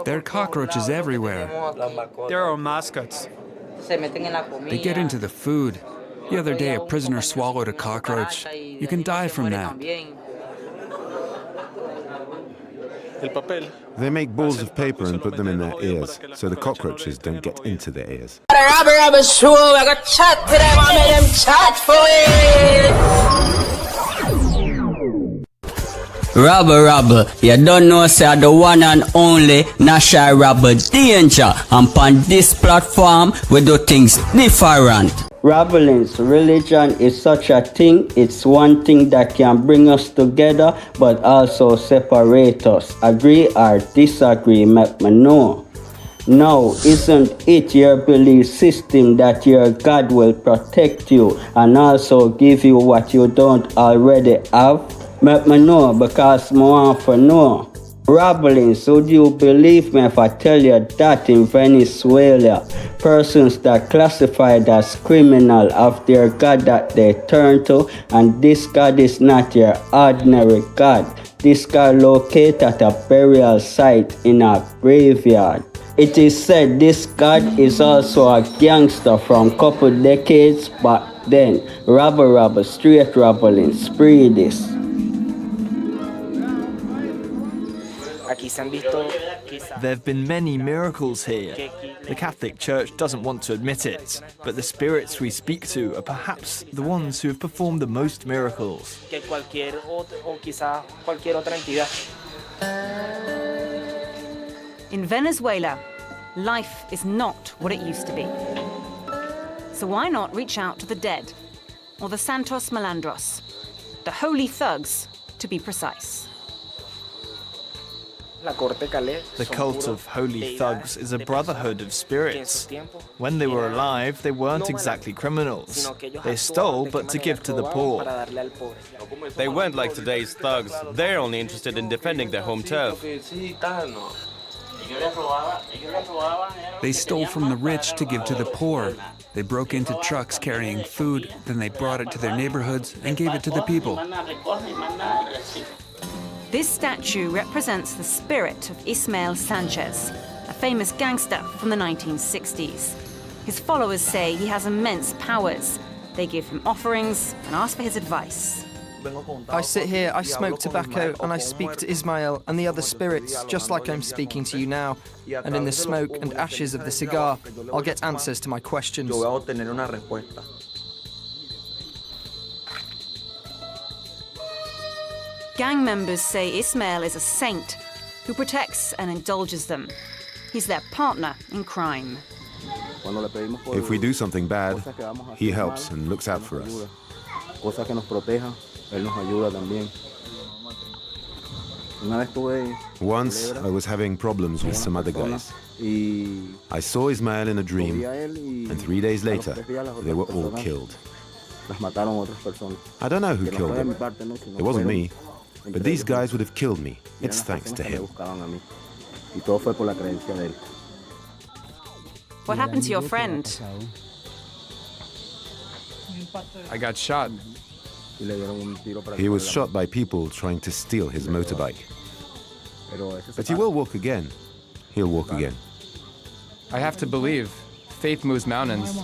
There are cockroaches everywhere. There are mascots. They get into the food. The other day, a prisoner swallowed a cockroach. You can die from that. They make balls of paper and put them in their ears, so the cockroaches don't get into their ears. Rabble Rabble show, I got chat to them, I made them chat for it. Rabble Rabble, you don't know say I the one and only National Rabble Danger, and on this platform we do things different. Rabbling's religion is such a thing. It's one thing that can bring us together, but also separate us. Agree or disagree, make me know. Now, isn't it your belief system that your God will protect you and also give you what you don't already have? Make me know because I want to know. Rabblings, would you believe me if I tell you that in Venezuela, persons that classified as criminal have their God that they turn to, and this God is not your ordinary God. This God located at a burial site in a graveyard. It is said this God is also a gangster from couple decades back then. Rabble Rabble, straight rabbling, spree this. There have been many miracles here. The Catholic Church doesn't want to admit it, but the spirits we speak to are perhaps the ones who have performed the most miracles. In Venezuela, life is not what it used to be. So why not reach out to the dead, or the Santos Malandros, the holy thugs, to be precise. The cult of holy thugs is a brotherhood of spirits. When they were alive, they weren't exactly criminals. They stole, but to give to the poor. They weren't like today's thugs. They're only interested in defending their home turf. They stole from the rich to give to the poor. They broke into trucks carrying food, then they brought it to their neighborhoods and gave it to the people. This statue represents the spirit of Ismael Sanchez, a famous gangster from the 1960s. His followers say he has immense powers. They give him offerings and ask for his advice. I sit here, I smoke tobacco, and I speak to Ismael and the other spirits, just like I'm speaking to you now. And in the smoke and ashes of the cigar, I'll get answers to my questions. Gang members say Ismael is a saint who protects and indulges them. He's their partner in crime. If we do something bad, he helps and looks out for us. Once, I was having problems with some other guys. I saw Ismael in a dream, and 3 days later, they were all killed. I don't know who killed them. It wasn't me. But these guys would have killed me. It's thanks to him. What happened to your friend? I got shot. He was shot by people trying to steal his motorbike. But he will walk again. He'll walk again. I have to believe. Faith moves mountains.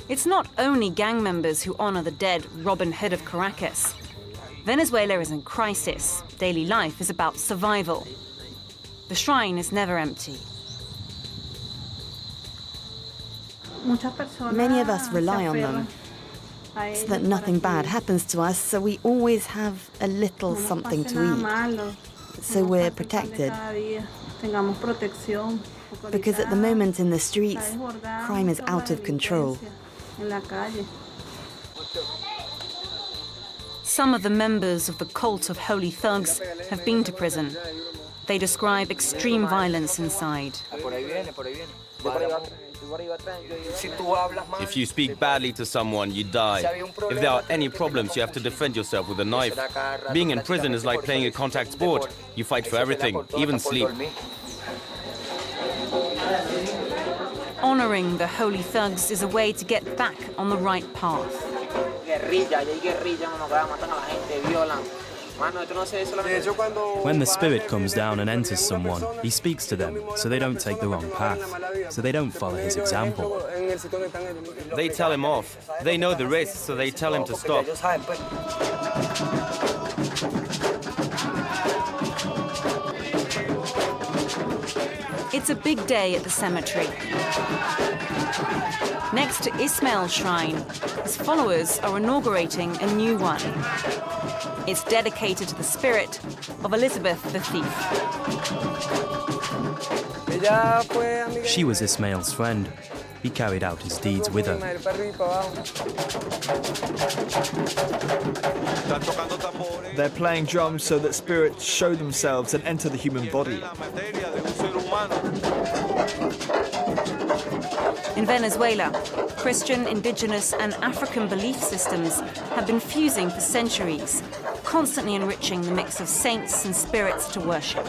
It's not only gang members who honor the dead Robin Hood of Caracas. Venezuela is in crisis. Daily life is about survival. The shrine is never empty. Many of us rely on them so that nothing bad happens to us, so we always have a little something to eat. So we're protected. Because at the moment in the streets, crime is out of control. Some of the members of the cult of holy thugs have been to prison. They describe extreme violence inside. If you speak badly to someone, you die. If there are any problems, you have to defend yourself with a knife. Being in prison is like playing a contact sport. You fight for everything, even sleep. Honoring the holy thugs is a way to get back on the right path. When the spirit comes down and enters someone, he speaks to them so they don't take the wrong path, so they don't follow his example. They tell him off. They know the risks, so they tell him to stop. It's a big day at the cemetery. Next to Ismail's shrine, his followers are inaugurating a new one. It's dedicated to the spirit of Elizabeth the Thief. She was Ismail's friend. He carried out his deeds with her. They're playing drums so that spirits show themselves and enter the human body. In Venezuela, Christian, indigenous and African belief systems have been fusing for centuries, constantly enriching the mix of saints and spirits to worship.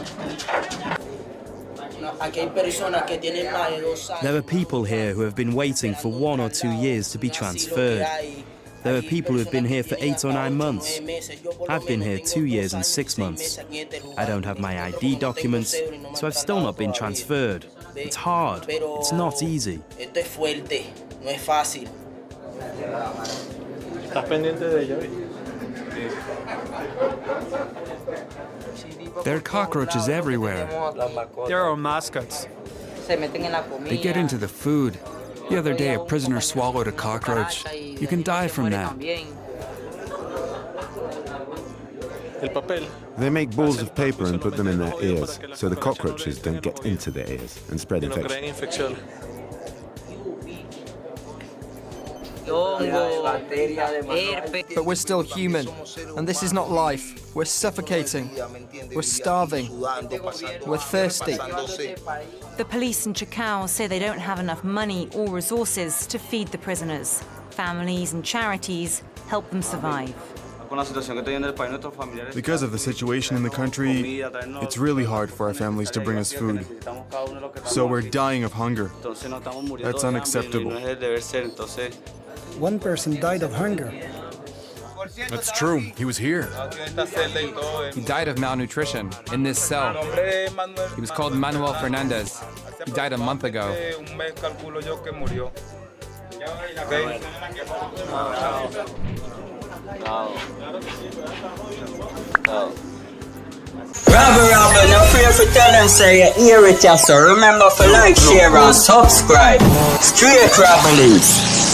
There are people here who have been waiting for 1 or 2 years to be transferred. There are people who have been here for 8 or 9 months. I've been here 2 years and 6 months. I don't have my ID documents, so I've still not been transferred. It's hard. It's not easy. There are cockroaches everywhere. There are mascots. They get into the food. The other day, a prisoner swallowed a cockroach. You can die from that. They make balls of paper and put them in their ears, so the cockroaches don't get into their ears and spread infection. But we're still human, and this is not life. We're suffocating. We're starving. We're thirsty. The police in Chacao say they don't have enough money or resources to feed the prisoners. Families and charities help them survive. Because of the situation in the country, it's really hard for our families to bring us food. So we're dying of hunger. That's unacceptable. One person died of hunger. That's true. He was here. He died of malnutrition in this cell. He was called Manuel Fernandez. He died a month ago. Rabble Rabble, no fear for tell them say you hear it, so remember to like, share and subscribe. Straight Rabble.